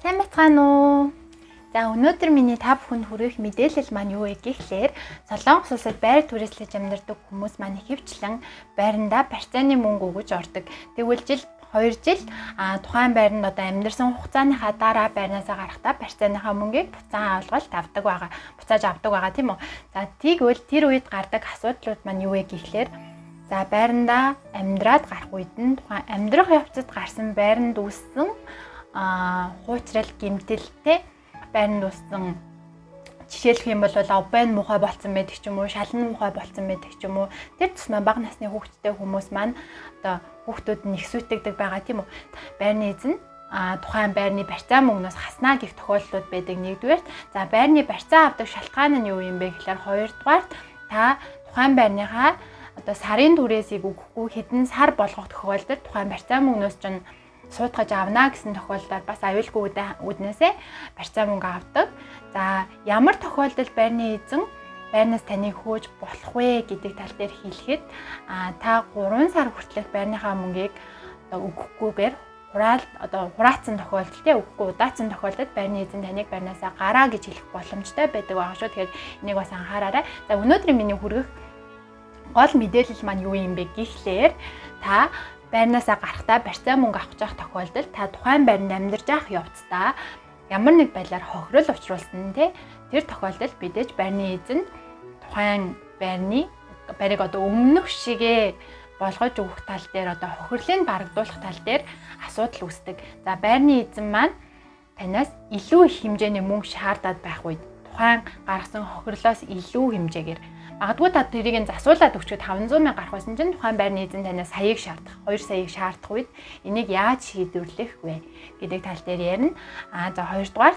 Сайн бацгаана уу? За өнөөдөр миний та бүхэнд хүргэх мэдээлэл маань юу вэ гэхлээр Солонгос улсад байр түрээслэж амьдардаг хүмүүс маань ихэвчлэн байрандаа барьцааны мөнгө өгөж ордог. Тэгвэл 2 жил тухайн байранд амьдарсан хугацааныхаа дараа байрнаасаа гарахдаа барьцааныхаа мөнгийг буцаан авалгалт авдаг байгаа. Буцааж авдаг байгаа тийм үү? За тэгвэл тэр үед гардаг асуудлууд маань юу вэ гэхлээр за байрандаа амьдраад гарах үед нь тухайн амьдрах явцад гарсан байранд үүссэн хуучрал гэмтэлтэй байранд үүссэн жишээлх юм бол обын муухай болцсон байдаг ч юм уу, шалан муухай болцсон байдаг ч юм уу. Тэр тусмаа бага насны хүүхдтэй хүмүүс маань хүүхдүүд нь их сүйтгдэг байгаа тийм үү. Байрны эзэн тухайн байрны барьцаа мөнгнөөс хаснаа гэх тохиолдлууд байдаг нэгдүгээр. За байрны барьцаа авдаг шалтгаан нь юу юм бэ гэхээр хоёрдугаар та тухайн байрныхаа сарын түрээсийг өгөхгүй хэдэн сар болгох тохиолдолд тухайн барьцаа мөнгнөөс чинь суудгаж авна гэсэн тохиолдолд бас аюулгүй үднээсээ барьцаа мөнгө авдаг. За ямар тохиолдолд байрны эзэн байрнаас таныг хөөж болох вэ гэдэг тал дээр хэлэхэд та 3 сар хүртэлх байрныхаа мөнгийг өгөхгүйгээр хураацсан тохиолдолд өгөхгүй удаацсан тохиолдолд байрны эзэн таныг байрнаасаа гараа гэж хэлэх боломжтой байдаг байгаа шүү. Тэгэхээр энийг бас анхаараарай. За өнөөдрийн миний хүргэх гол мэдээлэл маань юу юм бэ гэхлээр та байрнаасаа гарахдаа барьцаа мөнгө авах гэж тохиолдолд та тухайн байранд амьдарч явах явцдаа ямар нэг байдлаар хохирол учруулсан тэр тохиолдолд мэдээж байрны эзэн тухайн байрыг өмнөх шигээ болгож өгөх тал дээр хохирлыг барагдуулах тал дээр асуудал үүсдэг. За байрны эзэн маань танаас илүү их хэмжээний мөнгө шаардаад байх үед тухайн гаргасан хохирлоос илүү хэмжээгээр магадгүй та тэрийг засуулаад өгчөд 500 мянга гарах байсан чинь тухайн байрны эзэн танаас саяыг шаардах, 2 саяыг шаардах үед энийг яаж шийдвэрлэх вэ гэдэг тал дээр ярина. За хоёрдугаар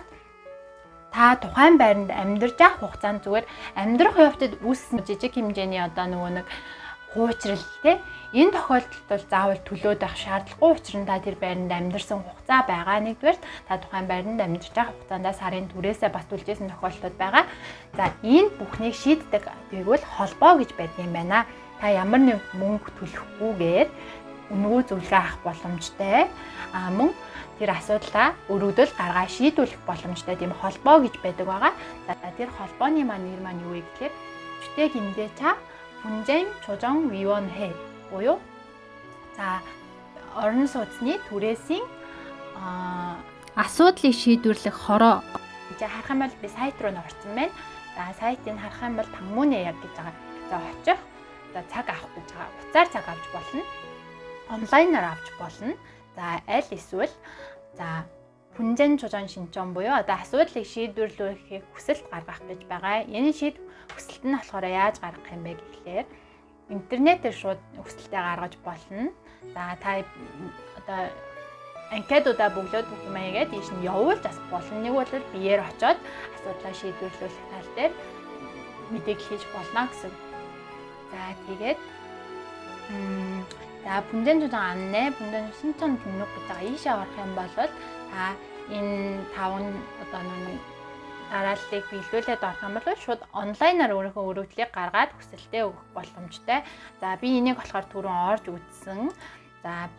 та тухайн байранд амьдарч явах хугацаанд зүгээр амьдрах явцад үүссэн жижиг хэмжээний нэг хуучрал энэ тохиолдолд бол заавал төлөөд авах шаардлагагүй учир нь та тэр байранд амьдарсан хугацаа байгаа. Нэгдүгээр та тухайн байранд амьдарч байгаа хугацаанд сарын түрээсээ бас төлжсэн тохиолдлууд байгаа. За энэ бүхнийг шийддэг тэгвэл холбоо гэж байдаг юм байна. Та ямар нэг мөнгө төлөхгүйгээр үнэгүй зөвлөгөө авах боломжтой. Мөн тэр асуудлаа өргөдөл гаргаа шийдвэрлэх боломжтой тийм холбоо гэж байдаг байгаа. За тэр холбооны нэр маань юу вэ гэхээр 주택 임대차 분쟁 조정 위원회 буюу за орон сууцны түрээсийн асуудлыг шийдвэрлэх хороо гэж харах юм бол би сайт руу орсон байна. За сайтыг харах юм бол 방문해 яг гэж байгаа. За очих, цаг авах гэж байгаа. Буцаар цаг авч болно. Онлайнаар авч болно. За аль эсвэл 분쟁 조정 신청 буюу асуудлыг шийдвэрлэхийг хүсэлт гаргах гэж байгаа. Энэ хүсэлт нь болохоор яаж гаргах юм бэ гэхлээр интернетээр шууд хүсэлтээ гаргаж болно. За та анкетуудаа бөглөөд бүх юм аягээд ийш нь явуулж асах болно. Нэг бол биеэр очоод асуудлаа шийдвэрлэх тал дээр мэдээлэл хийж болно гэсэн. За тэгээд 분쟁 조정 안내, 분쟁 신청 등록 гэж байгаа. Ийшээ орох юм бол та энэ 5 дарааллыг биелүүлээд орох юм бол шууд онлайнаар өөрийнхөө өргөдлийг гаргаад хүсэлтээ өгөх боломжтой. За би энийг болохоор түрүүн орж үзсэн. За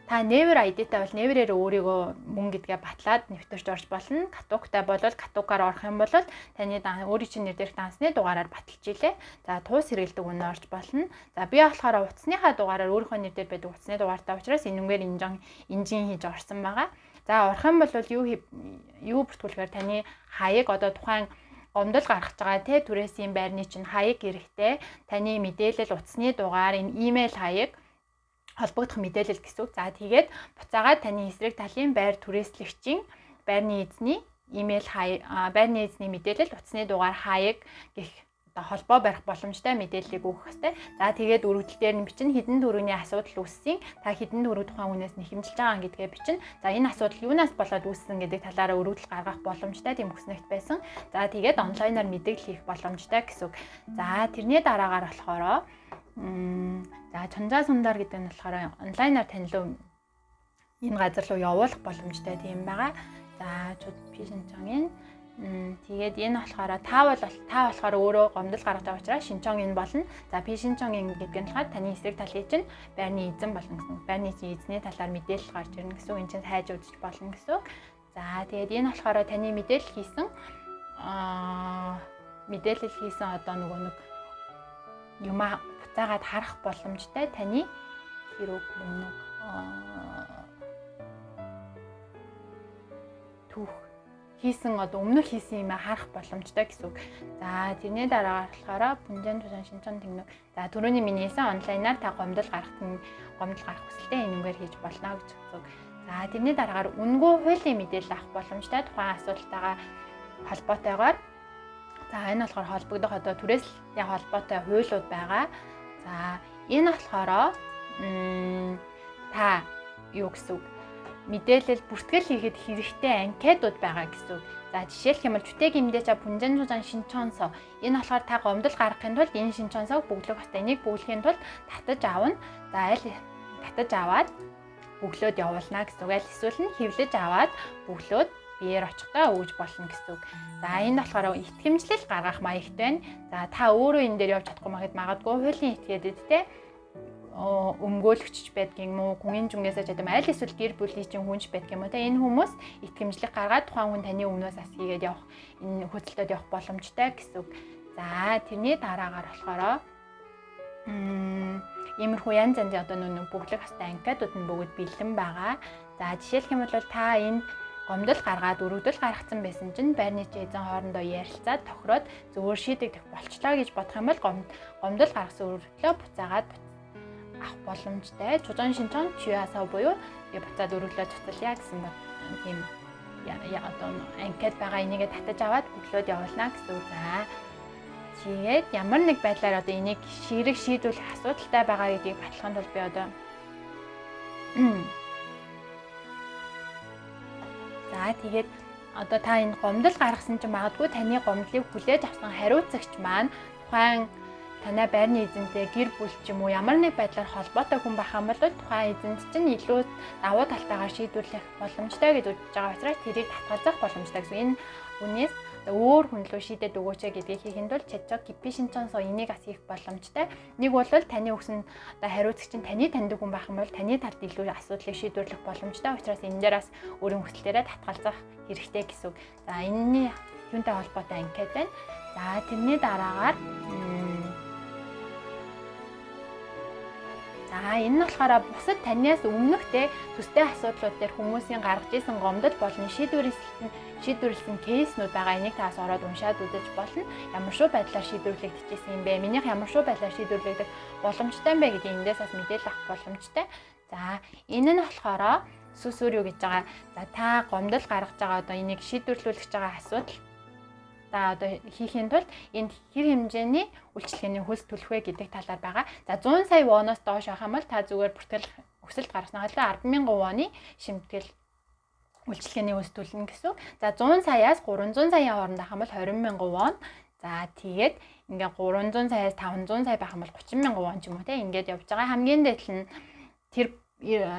та Never ID-тай бол Never-ээр өөрийгөө мөнгө гэдгээ батлаад нэвтэрч орж болно. Катуктай бол Катукаар орох юм бол таны өөрийн чинь нэр дээрх дансны дугаараар баталж илээ. За туус хэрэгэлдэг үнэ орж болно. За би болохоор утасныхаа дугаараар өөрийнхөө нэр дээр байдаг утасны дугаартай учраас энэгээр инжин хийж орсон байгаа. За орох юм бол юу бүртгүүлэхээр таны хаяг тухайн гомдол гаргаж байгаа түрээсийн байрны чинь хаяг эрэхтэй таны мэдээлэл утасны дугаар энэ имэйл хаяг холбогдох мэдээлэл гэсэн үг. За тэгээд буцаагаад таны эсрэг талын байр түрээслэгчийн байрны эзний имэйл хаяг байрны эзний мэдээлэл утасны дугаар хаяг гэх холбоо барих боломжтой мэдээллийг өгөх хэрэгтэй. За тэгээд өргөдөл дээр нь бичнэ хэдэн төгрөгийн асуудал үүссэн. Та хэдэн төгрөг тухайн үнээс нь хэмжилж байгаа гэдгээ бичнэ. За энэ асуудал юунаас болоод үүссэн гэдэг талаараа өргөдөл гаргах боломжтой тийм хүснэгт байсан. За тэгээд онлайнаар мэдээлэл хийх боломжтой гэсэн үг. За тэрний дараагаар болохоор 전자손달 гэдэг нь болохоор онлайнаар танилуу энэ газар руу явуулах боломжтой тийм байгаа. За би 신청인 тэгээд энэ болохоор та болохоор өөрөө гомдол гаргаж байгаа учраас 신청 энэ болно. За би 신청 энэ гэдэг нь болохоор таны эсрэг талын чинь байрны эзэн болно гэсэн үг. Байрны эзний талаар мэдээлэл гарч ирнэ гэсэн үг. Энд чинь хайж үзэж болно гэсэн үг. За тэгээд энэ болохоор таны мэдээлэл хийсэн одоо нөгөө нэг юм буцаагаад харах боломжтой таны хэрэг мөн түүх хийсэн одоо өмнөх хийсэн юм харах боломжтой гэсэн үг. За тэрний дараагаар болохоор бүнжэн тушаан шинжэн техник. За түрүүний миний хэлсэн онлайнаар та гомдол гарах хүсэлтэй энэгээр хийж болно гэж үг. За тэрний дараагаар үнэгүй хуулийн мэдээлэл авах боломжтой тухайн асуудалтайгаа холбоотойгоор. За энэ болохоор холбогдох одоо түрээслийн холбоотой хуулиуд байгаа. За энэ болохоор та юу гэсэн үг мэдээлэл бүртгэл хийхэд хэрэгтэй анкетууд байгаа гэсэн үг. За жишээлх юм бол жүтэйг имдээч бүнжэн жужаан шинчонсоо. Энэ болохоор та гомдол гаргахын тулд энэ шинчонсоог бүглэх хэвээр энийг бүглэхийн тулд татаж аавна. За аль татаж аваад бүглөөд явуулна гэсэн үг. Аль эсвэл нь хэвлэж аваад бүглөөд биеэр очихдоо өгж болно гэсэн үг. За энэ болохоор итгэмжлэл гаргах маягт байна. За та өөрөө энэ дээр явж чадахгүй магадгүй хуулийн этгээдэдтэй өмгөөлөгч байдаг юм уу, гүнгийн зүнгээс чадам аль эсвэл гэр бүлийн чинь хүнч байдаг юм уу те энэ хүмүүс итгэмжлэг гаргаад тухайн хүн таны өмнөөс ас хийгээд явах энэ хөдөлтөд явах боломжтой гэсэн үг. За тэрний дараагаар болохоор иймэрхүү янз янзын одоо нэг бүглэх хэвээр анкетууд нь бүгд бэлэн байгаа. За жишээлх юм бол та энэ гомдол гаргаад өргөдөл гаргацсан байсан чинь байрны эзэн хоорондоо ярилцаад тохироод зөвөр шийдэгдэх болчлоо гэж бодох юм бол гомдол гаргасан өргөдлөө буцаагаад авах боломжтой. Чужаан шинчэн чиасаа буюу буцаад өргөлөө цуцлаа гэсэн тийм одоо анкет байгаа энийгээ татаж аваад бүглөөд явуулна гэсэн үг. За тэгээд ямар нэг байдлаар одоо энийг шийдвэрлэх асуудалтай байгаа гэдгийг баталгаахын тулд би одоо за тэгээд одоо та энэ гомдол гаргасан чинь магадгүй таны гомдлыг хүлээж авсан хариуцагч маань тухайн танай байрны эзэнтэй гэр бүл ч юм уу ямар нэг байдлаар холбоотой хүн байх юм бол тухайн эзэнд чинь илүү давуу талтайгаар шийдвэрлэх боломжтой гэж үзэж байгаа учраас тэрийг татгалзах боломжтой гэсэн. Энэ үнээс өөр хүн лөө шийдээд өгөөч гэдгийг хийхэд бол чатчог гипишинчонсоо энийг бас хийх боломжтой. Нэг бол таны өгсөн одоо хариуцагч нь таны таньдаг хүн байх юм бол таны талд илүү асуудлыг шийдвэрлэх боломжтой учраас энэ дээр бас өөрийн хүсэлтээрээ татгалзах хэрэгтэй гэсэн. За энэний юунтай холбоотой анкет байна. За тэрний дараагаар за энэ нь болохоор бусад танаас өмнөхтэй төстэй асуудлууд дээр хүмүүсийн гаргаж исэн гомдол болон шийдвэрлсэн кейснүүд байгаа. Энийг таас ороод уншаад үзэж болно. Ямар шүү байдлаар шийдвэрлэгдэжсэн юм бэ? Минийх ямар шүү байдлаар шийдвэрлэгдэх боломжтой юм бэ гэдгийг эндээс бас мэдээлэл авах боломжтой. За энэ нь болохоор сүсүр юу гэж байгаа. За та гомдол гаргаж байгаа одоо энийг шийдвэрлүүлж байгаа асуудал одоо хийхийн тулд энд хэр хэмжээний үйлчлэгээний хөлс төлөх вэ гэдэг талаар байгаа. За 100 сая воноос доош авах юм бол та зүгээр бүртгэл өсөлт гаргаснаа 10,000 воны шимтгэл үйлчлэгээний хөлс төлнө гэсэн. За 100 саяас 300 саяын хооронд авах юм бол 20,000 вон. За тэгээд ингээ 300 саяас 500 сая байх юм бол 30,000 вон ч юм уу те ингээд явж байгаа. Хамгийн дээд нь тэр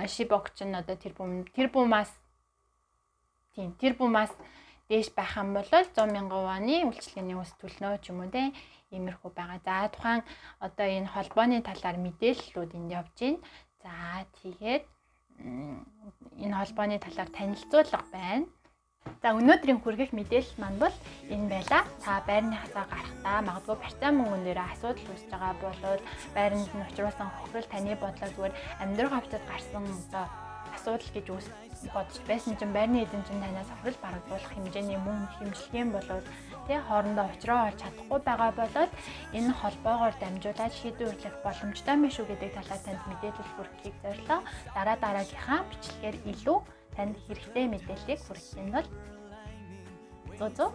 шибокч нь одоо тэрбумаас дээш байх юм бол 100,000 воны үйлчлэгээний хөлс төлнө ч юм уу те иймэрхүү байгаа. За тухайн одоо энэ холбооны талаар мэдээллүүд энд явж байна. За тэгээд энэ холбооны талаар танилцуулга байна. За өнөөдрийн хүргэх мэдээлэл маань бол энэ байлаа. Та байрныхаа гарахдаа магадгүй барьцаан мөнгөн дээр асуудал үүсэж байгаа бол байранд нь учруулсан хохирол таны бодлоор зүгээр амьдрах хавцад гарсан одоо асуудал гэж бодож байсан чинь байрны эзэн чинь танаас хохирол барагдуулах хэмжээний мөн хэмжлэгийн болоод тий хоорондоо уулзраа олж чадахгүй байгаа болоод энэ холбоогоор дамжуулаад шийдвэрлэх боломжтой юм шүү гэдэг талаар танд мэдээлэл хүргэхийг зорилоо. Дараагийнхаа бичлэгээр илүү танд хэрэгтэй мэдээллийг хүргэх нь бол зөө